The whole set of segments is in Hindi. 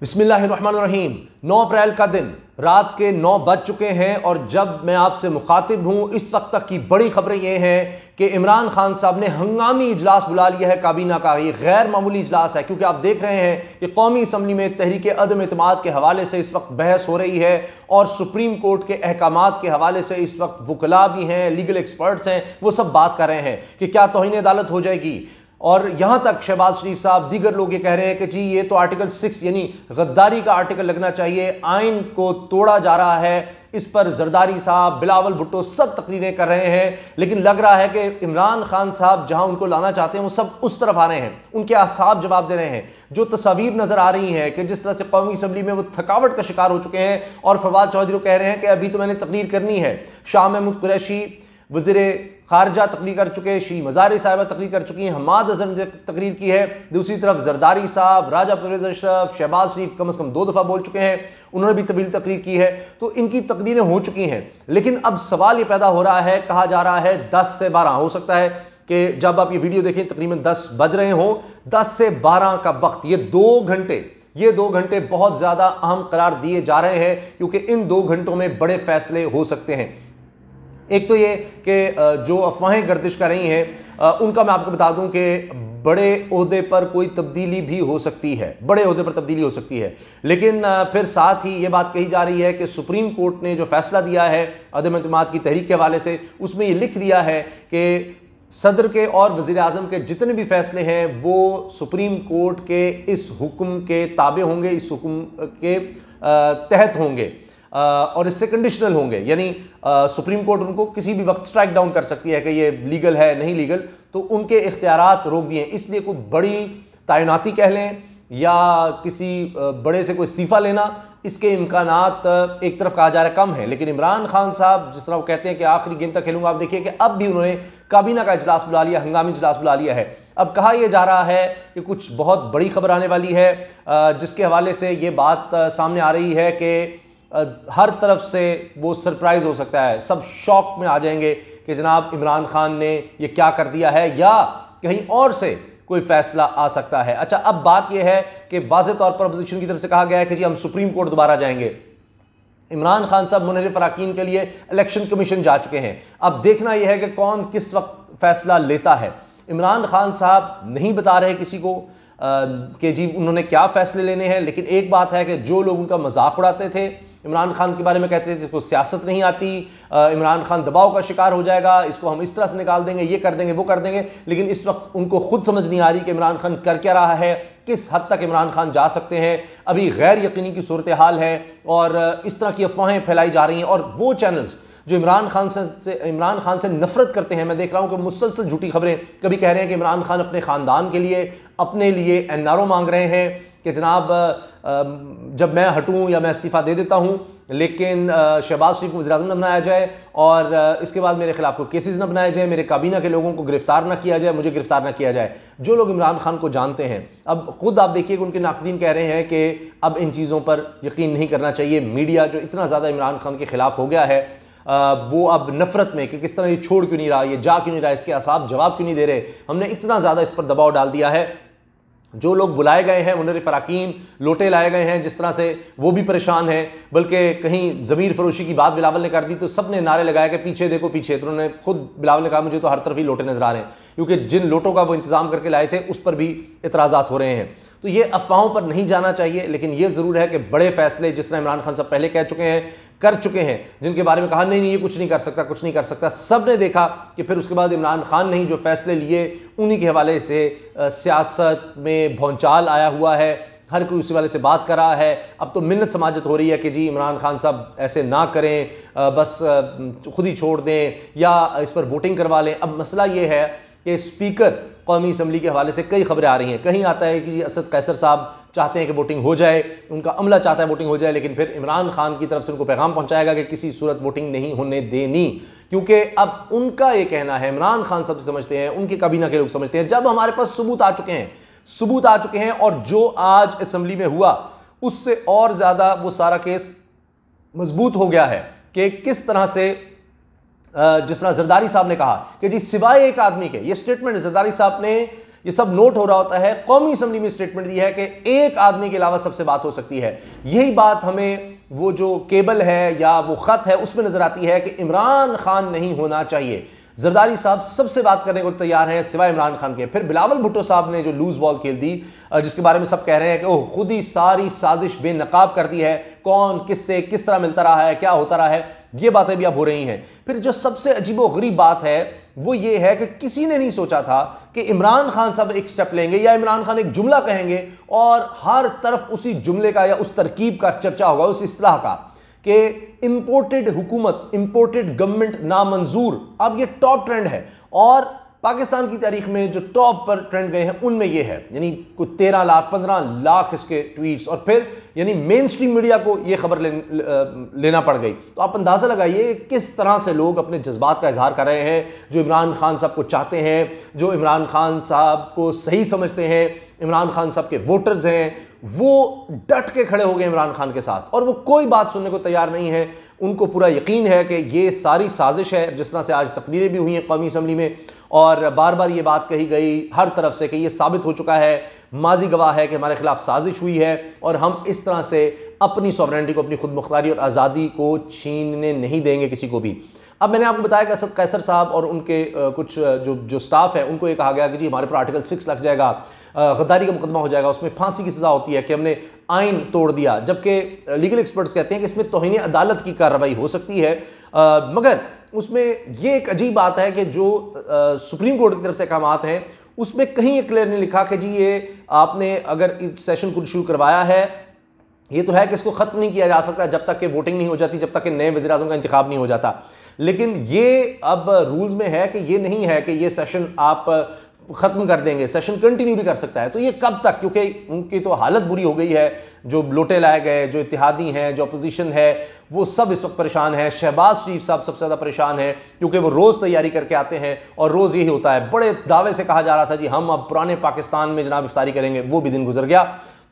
बिस्मिल्लाहिर्रहमानिर्रहीम। 9 अप्रैल का दिन रात के 9 बज चुके हैं और जब मैं आपसे मुखातिब हूं इस वक्त तक की बड़ी खबरें यह हैं कि इमरान खान साहब ने हंगामी इजलास बुला लिया है काबीना का। ये गैर मामूली इजलास है क्योंकि आप देख रहे हैं कि कौमी असम्बली में तहरीक अदम इत्माद के हवाले से इस वक्त बहस हो रही है और सुप्रीम कोर्ट के अहकामात के हवाले से इस वक्त वकला भी हैं, लीगल एक्सपर्ट्स हैं, वो सब बात कर रहे हैं कि क्या तौहीन अदालत हो जाएगी। और यहां तक शहबाज शरीफ साहब दीगर लोग ये कह रहे हैं कि जी ये तो आर्टिकल 6 यानी गद्दारी का आर्टिकल लगना चाहिए, आइन को तोड़ा जा रहा है। इस पर जरदारी साहब, बिलावल भुट्टो सब तकरीरें कर रहे हैं, लेकिन लग रहा है कि इमरान खान साहब जहां उनको लाना चाहते हैं वो सब उस तरफ आ रहे हैं, उनके असाब जवाब दे रहे हैं। जो तस्वीर नजर आ रही है कि जिस तरह से कौमी असम्बली में वो थकावट का शिकार हो चुके हैं और फवाद चौधरी कह रहे हैं कि अभी तो मैंने तकरीर करनी है। शाह महमूद कुरैशी वज़ीर खारजा तकरीर कर चुके हैं, शी मज़ारी साहिबा तकरीर कर चुकी हैं, हमाद अज़हर ने तकरीर की है। दूसरी तरफ जरदारी साहब, राजा परवेज़ अशरफ, शहबाज शरीफ कम से कम 2 दफ़ा बोल चुके हैं, उन्होंने भी तवील तकरीर की है। तो इनकी तकरीरें हो चुकी हैं, लेकिन अब सवाल ये पैदा हो रहा है, कहा जा रहा है 10 से 12 हो सकता है कि जब आप ये वीडियो देखें तकरीबन 10 बज रहे हों, 10 से 12 का वक्त, ये 2 घंटे बहुत ज़्यादा अहम करार दिए जा रहे हैं क्योंकि इन 2 घंटों में बड़े फैसले हो सकते हैं। एक तो ये कि जो अफवाहें गर्दिश कर रही हैं उनका मैं आपको बता दूं कि बड़े ओहदे पर कोई तब्दीली भी हो सकती है, बड़े ओहदे पर तब्दीली हो सकती है। लेकिन फिर साथ ही ये बात कही जा रही है कि सुप्रीम कोर्ट ने जो फैसला दिया है अदम एतमाद की तहरीक के हवाले से, उसमें ये लिख दिया है कि सदर के और वज़ीर आज़म के जितने भी फैसले हैं वो सुप्रीम कोर्ट के इस हुक्म के ताबे होंगे, इस हुक्म के तहत होंगे और इससे कंडीशनल होंगे। यानी सुप्रीम कोर्ट उनको किसी भी वक्त स्ट्राइक डाउन कर सकती है कि ये लीगल है नहीं लीगल, तो उनके इख्तियारात रोक दिए। इसलिए कोई बड़ी तैनाती कह लें या किसी बड़े से कोई इस्तीफ़ा लेना, इसके इम्कानात एक तरफ कहा जा रहा है कम है। लेकिन इमरान खान साहब जिस तरह वो कहते हैं कि आखिरी गेंद तक खेलूंगा, आप देखिए कि अब भी उन्होंने काबीना का इजलास बुला लिया, हंगामी इजलास बुला लिया है। अब कहा यह जा रहा है कि कुछ बहुत बड़ी खबर आने वाली है जिसके हवाले से ये बात सामने आ रही है कि हर तरफ से वो सरप्राइज हो सकता है, सब शॉक में आ जाएंगे कि जनाब इमरान खान ने ये क्या कर दिया है या कहीं और से कोई फैसला आ सकता है। अच्छा, अब बात यह है कि वाज़ेह तौर पर अपोजिशन की तरफ से कहा गया है कि जी हम सुप्रीम कोर्ट दोबारा जाएंगे। इमरान खान साहब मुनहरिफ अराकीन के लिए इलेक्शन कमीशन जा चुके हैं। अब देखना यह है कि कौन किस वक्त फैसला लेता है। इमरान खान साहब नहीं बता रहे किसी को कि जी उन्होंने क्या फैसले लेने हैं, लेकिन एक बात है कि जो लोग उनका मजाक उड़ाते थे, इमरान खान के बारे में कहते थे जिसको सियासत नहीं आती, इमरान खान दबाव का शिकार हो जाएगा, इसको हम इस तरह से निकाल देंगे, ये कर देंगे, वो कर देंगे, लेकिन इस वक्त उनको खुद समझ नहीं आ रही कि इमरान खान कर क्या रहा है, किस हद तक इमरान खान जा सकते हैं। अभी गैर यकीनी की सूरत हाल है और इस तरह की अफवाहें फैलाई जा रही हैं। और वो चैनल्स जो इमरान खान से नफरत करते हैं, मैं देख रहा हूं कि मुसलसल झूठी खबरें, कभी कह रहे हैं कि इमरान खान अपने ख़ानदान के लिए, अपने लिए एनआरओ मांग रहे हैं कि जनाब जब मैं हटूं या मैं इस्तीफ़ा दे देता हूं, लेकिन शहबाज शरीफ को वज़ीर आज़म न बनाया जाए और इसके बाद मेरे खिलाफ कोई केसेस न बनाए जाए, मेरे काबीना के लोगों को गिरफ्तार ना किया जाए, मुझे गिरफ्तार ना किया जाए। जो लोग इमरान खान को जानते हैं, अब खुद आप देखिए कि उनके नाक़दीन कह रहे हैं कि अब इन चीज़ों पर यकीन नहीं करना चाहिए। मीडिया जो इतना ज़्यादा इमरान खान के ख़िलाफ़ हो गया है वो अब नफरत में कि किस तरह ये छोड़ क्यों नहीं रहा, ये जा क्यों नहीं रहा, इसके असाब जवाब क्यों नहीं दे रहे, हमने इतना ज़्यादा इस पर दबाव डाल दिया है। जो लोग बुलाए गए हैं मुनहरिफ अराकीन, लोटे लाए गए हैं जिस तरह से, वो भी परेशान हैं। बल्कि कहीं ज़मीर फरोशी की बात बिलावल ने कर दी तो सब ने नारे लगाए कि पीछे देखो पीछे, तो उन्होंने खुद बिलावल ने कहा मुझे तो हर तरफ ही लोटे नजर आ रहे हैं, क्योंकि जिन लोटों का वो इंतज़ाम करके लाए थे उस पर भी इतराज़ात हो रहे हैं। तो ये अफवाहों पर नहीं जाना चाहिए, लेकिन ये ज़रूर है कि बड़े फैसले जिस तरह इमरान खान साहब पहले कह चुके हैं, कर चुके हैं, जिनके बारे में कहा नहीं नहीं ये कुछ नहीं कर सकता, कुछ नहीं कर सकता, सब ने देखा कि फिर उसके बाद इमरान खान ने ही जो फैसले लिए उन्हीं के हवाले से सियासत में भौंचाल आया हुआ है, हर कोई उसी वाले से बात कर रहा है। अब तो मिन्नत समाजत हो रही है कि जी इमरान खान साहब ऐसे ना करें, बस खुद ही छोड़ दें या इस पर वोटिंग करवा लें। अब मसला ये है कि स्पीकर कौमी असम्बली के हवाले से कई खबरें आ रही हैं। कहीं आता है कि जी असद कैसर साहब चाहते हैं कि वोटिंग हो जाए, उनका अमला चाहता है वोटिंग हो जाए, लेकिन फिर इमरान खान की तरफ से उनको पैगाम पहुंचाएगा कि किसी सूरत वोटिंग नहीं होने देनी, क्योंकि अब उनका ये कहना है, इमरान खान साहब समझते हैं, उनके काबीना के लोग समझते हैं, जब हमारे पास सबूत आ चुके हैं और जो आज असम्बली में हुआ उससे और ज़्यादा वो सारा केस मजबूत हो गया है कि किस तरह से जिस तरह जरदारी साहब ने कहा कि जी सिवाय एक आदमी के, ये स्टेटमेंट जरदारी साहब ने ये सब नोट हो रहा होता है। कौमी असम्बली में स्टेटमेंट दी है कि एक आदमी के अलावा सबसे बात हो सकती है। यही बात हमें वो जो केबल है या वो खत है उसमें नजर आती है कि इमरान खान नहीं होना चाहिए। जरदारी साहब सबसे बात करने को तैयार हैं सिवाय इमरान खान के। फिर बिलावल भुट्टो साहब ने जो लूज बॉल खेल दी, जिसके बारे में सब कह रहे हैं कि ओह खुद ही सारी साजिश बेनकाब कर दी है, कौन किससे किस तरह मिलता रहा है, क्या होता रहा है, ये बातें भी अब हो रही हैं। फिर जो सबसे अजीबोगरीब बात है वो ये है कि किसी ने नहीं सोचा था कि इमरान खान साहब एक स्टेप लेंगे या इमरान खान एक जुमला कहेंगे और हर तरफ उसी जुमले का या उस तरकीब का चर्चा होगा, उस इस्लाह का कि इंपोर्टेड हुकूमत, इंपोर्टेड गवर्नमेंट नामंजूर। अब ये टॉप ट्रेंड है और पाकिस्तान की तारीख में जो टॉप पर ट्रेंड गए हैं उनमें ये है, यानी कुछ 13 लाख 15 लाख इसके ट्वीट्स, और फिर यानी मेन स्ट्रीम मीडिया को ये खबर लेना पड़ गई। तो आप अंदाज़ा लगाइए किस तरह से लोग अपने जज्बात का इजहार कर रहे हैं, जो इमरान खान साहब को चाहते हैं, जो इमरान खान साहब को सही समझते हैं, इमरान खान साहब के वोटर्स हैं, वो डट के खड़े हो गए इमरान खान के साथ और वो कोई बात सुनने को तैयार नहीं है। उनको पूरा यकीन है कि ये सारी साजिश है, जिस तरह से आज तकरीरें भी हुई हैं कौमी असम्बली में और बार बार ये बात कही गई हर तरफ से कि ये साबित हो चुका है, माजी गवाह है कि हमारे खिलाफ साजिश हुई है और हम इस तरह से अपनी सॉवरेनिटी को, अपनी खुद मुख्तारी और आज़ादी को छीनने नहीं देंगे किसी को भी। अब मैंने आपको बताया कि असद कैसर साहब और उनके कुछ जो स्टाफ है उनको ये कहा गया कि जी हमारे पर आर्टिकल 6 लग जाएगा, गद्दारी का मुकदमा हो जाएगा, उसमें फांसी की सज़ा होती है कि हमने आइन तोड़ दिया, जबकि लीगल एक्सपर्ट्स कहते हैं कि इसमें तौहीन अदालत की कार्रवाई हो सकती है। मगर उसमें ये एक अजीब बात है कि जो सुप्रीम कोर्ट की तरफ से अहकामात हैं उसमें कहीं ये क्लियर नहीं लिखा कि जी ये आपने अगर इस सेशन को शुरू करवाया है, ये तो है कि इसको ख़त्म नहीं किया जा सकता जब तक कि वोटिंग नहीं हो जाती, जब तक कि नए वज़ीर आज़म का इंतखाब नहीं हो जाता। लेकिन ये अब रूल्स में है कि ये नहीं है कि ये सेशन आप ख़त्म कर देंगे, सेशन कंटिन्यू भी कर सकता है। तो ये कब तक, क्योंकि उनकी तो हालत बुरी हो गई है, जो लोटे लाए गए, जो इत्तेहादी हैं, जो अपोजिशन है, वो सब इस वक्त परेशान है। शहबाज शरीफ साहब सबसे ज़्यादा परेशान है क्योंकि वो रोज़ तैयारी करके आते हैं और रोज़ यही होता है। बड़े दावे से कहा जा रहा था जी हम अब पुराने पाकिस्तान में जनाब इफ्तारी करेंगे, वो भी दिन गुजर गया।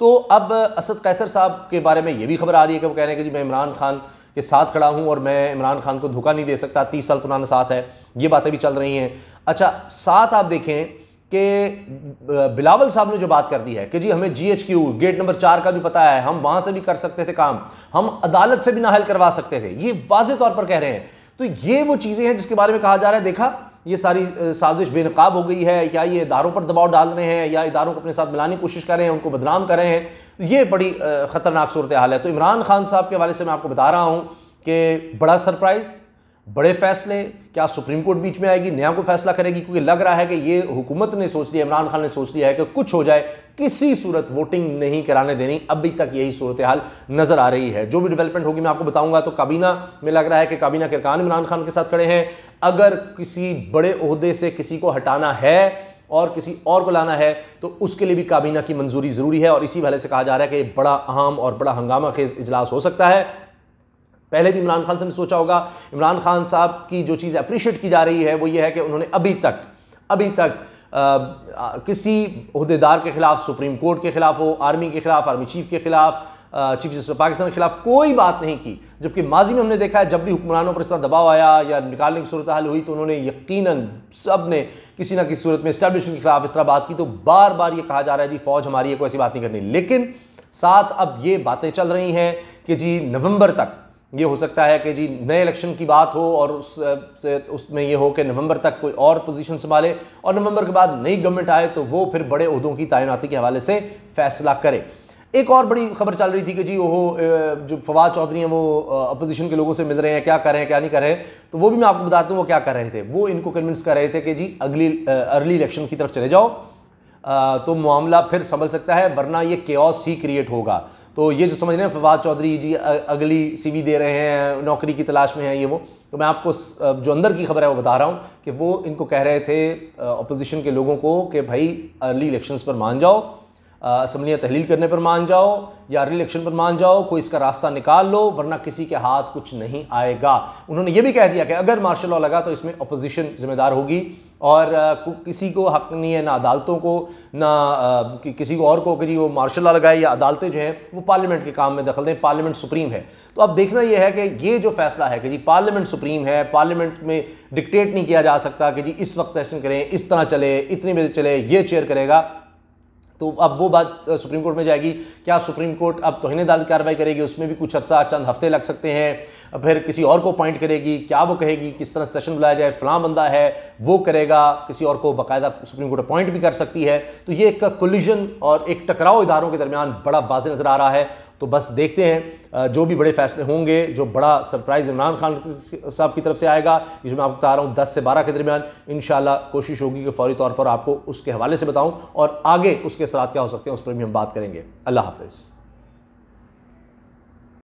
तो अब असद कैसर साहब के बारे में ये भी खबर आ रही है कि वो कह रहे हैं कि जी मैं इमरान खान के साथ खड़ा हूं और मैं इमरान खान को धोखा नहीं दे सकता, 30 साल पुराना साथ है, ये बातें भी चल रही हैं। अच्छा, साथ आप देखें कि बिलावल साहब ने जो बात कर दी है कि जी हमें GHQ गेट नंबर 4 का भी पता है, हम वहां से भी कर सकते थे काम, हम अदालत से भी नाहल करवा सकते थे, ये वाज़ेह तौर पर कह रहे हैं। तो ये वो चीज़ें हैं जिसके बारे में कहा जा रहा है देखा ये सारी साजिश बेनकाब हो गई है, या ये इदारों पर दबाव डाल रहे हैं या इदारों को अपने साथ मिलाने की कोशिश कर रहे हैं, उनको बदनाम कर रहे हैं। ये बड़ी ख़तरनाक सूरत हाल है। तो इमरान खान साहब के हवाले से मैं आपको बता रहा हूँ कि बड़ा सरप्राइज़, बड़े फैसले, क्या सुप्रीम कोर्ट बीच में आएगी, नया कोई फैसला करेगी, क्योंकि लग रहा है कि ये हुकूमत ने सोच लिया, इमरान खान ने सोच लिया है कि कुछ हो जाए, किसी सूरत वोटिंग नहीं कराने देनी। अभी तक यही सूरत हाल नजर आ रही है। जो भी डेवलपमेंट होगी मैं आपको बताऊंगा। तो काबीना में लग रहा है कि काबीना के अरकान इमरान खान के साथ खड़े हैं। अगर किसी बड़े ओहदे से किसी को हटाना है और किसी और को लाना है तो उसके लिए भी काबीना की मंजूरी ज़रूरी है और इसी वजह से कहा जा रहा है कि बड़ा अहम और बड़ा हंगामा खेज इजलास हो सकता है। पहले भी इमरान खान साहब ने सोचा होगा। इमरान खान साहब की जो चीज़ अप्रिशिएट की जा रही है वो ये है कि उन्होंने अभी तक किसी ओहदेदार के खिलाफ, सुप्रीम कोर्ट के खिलाफ हो, आर्मी के खिलाफ, आर्मी चीफ के खिलाफ, चीफ जस्टिस ऑफ पाकिस्तान के खिलाफ कोई बात नहीं की। जबकि माजी में हमने देखा है जब भी हुक्मरानों पर इस तरह दबाव आया या निकालने की सूरत हाल हुई तो उन्होंने यकीनन सब ने किसी ना किसी सूरत में एस्टैब्लिशमेंट के खिलाफ इस तरह बात की। तो बार बार ये कहा जा रहा है जी फौज हमारी है, कोई ऐसी बात नहीं करनी। लेकिन साथ अब ये बातें चल रही हैं कि जी नवंबर तक ये हो सकता है कि जी नए इलेक्शन की बात हो और उसमें ये हो कि नवंबर तक कोई और पोजीशन संभाले और नवंबर के बाद नई गवर्नमेंट आए तो वो फिर बड़े ओहदों की तैनाती के हवाले से फैसला करे। एक और बड़ी खबर चल रही थी कि जी वो जो फवाद चौधरी हैं वो अपोजिशन के लोगों से मिल रहे हैं, क्या कर रहे हैं क्या नहीं कर रहे हैं। तो वो भी मैं आपको बताता हूँ वो क्या कर रहे थे। वो इनको कन्विंस कर रहे थे कि जी अगली अर्ली इलेक्शन की तरफ चले जाओ तो मामला फिर संभल सकता है, वरना ये केओस ही क्रिएट होगा। तो ये जो समझ रहे हैं फवाद चौधरी जी अगली CV दे रहे हैं, नौकरी की तलाश में हैं ये वो, तो मैं आपको जो अंदर की खबर है वो बता रहा हूँ कि वो इनको कह रहे थे अपोजिशन के लोगों को कि भाई अर्ली इलेक्शंस पर मान जाओ, असम्बलियाँ तहलील करने पर मान जाओ या री इलेक्शन पर मान जाओ, कोई इसका रास्ता निकाल लो, वरना किसी के हाथ कुछ नहीं आएगा। उन्होंने ये भी कह दिया कि अगर मार्शल लॉ लगा तो इसमें अपोजिशन जिम्मेदार होगी और किसी को हक नहीं है, ना अदालतों को, ना किसी को और को कि वो मार्शल लॉ लगाए या अदालतें जो हैं वो पार्लियामेंट के काम में दखल दें। पार्लियामेंट सुप्रीम है। तो अब देखना यह है कि ये जो फैसला है कि जी पार्लियामेंट सुप्रीम है, पार्लियामेंट में डिक्टेट नहीं किया जा सकता कि जी इस वक्त सेशन करें, इस तरह चले, इतनी बजे चले, ये चेयर करेगा। तो अब वो बात सुप्रीम कोर्ट में जाएगी। क्या सुप्रीम कोर्ट अब तौहीन अदालत कार्रवाई करेगी, उसमें भी कुछ अर्सा चंद हफ्ते लग सकते हैं। फिर किसी और को अपॉइंट करेगी, क्या वो कहेगी किस तरह सेशन बुलाया जाए, फलां बंदा है वो करेगा, किसी और को बाकायदा सुप्रीम कोर्ट अपॉइंट भी कर सकती है। तो ये एक कोलिजन और एक टकराव इदारों के दरमियान बड़ा वाज़ेह नज़र आ रहा है। तो बस देखते हैं जो भी बड़े फैसले होंगे, जो बड़ा सरप्राइज़ इमरान खान साहब की तरफ से आएगा, ये जो मैं आपको बता रहा हूँ 10 से 12 के दरमियान, इंशाल्लाह कोशिश होगी कि फौरी तौर पर आपको उसके हवाले से बताऊँ और आगे उसके असरात क्या हो सकते हैं उस पर भी हम बात करेंगे। अल्लाह हाफ़िज़।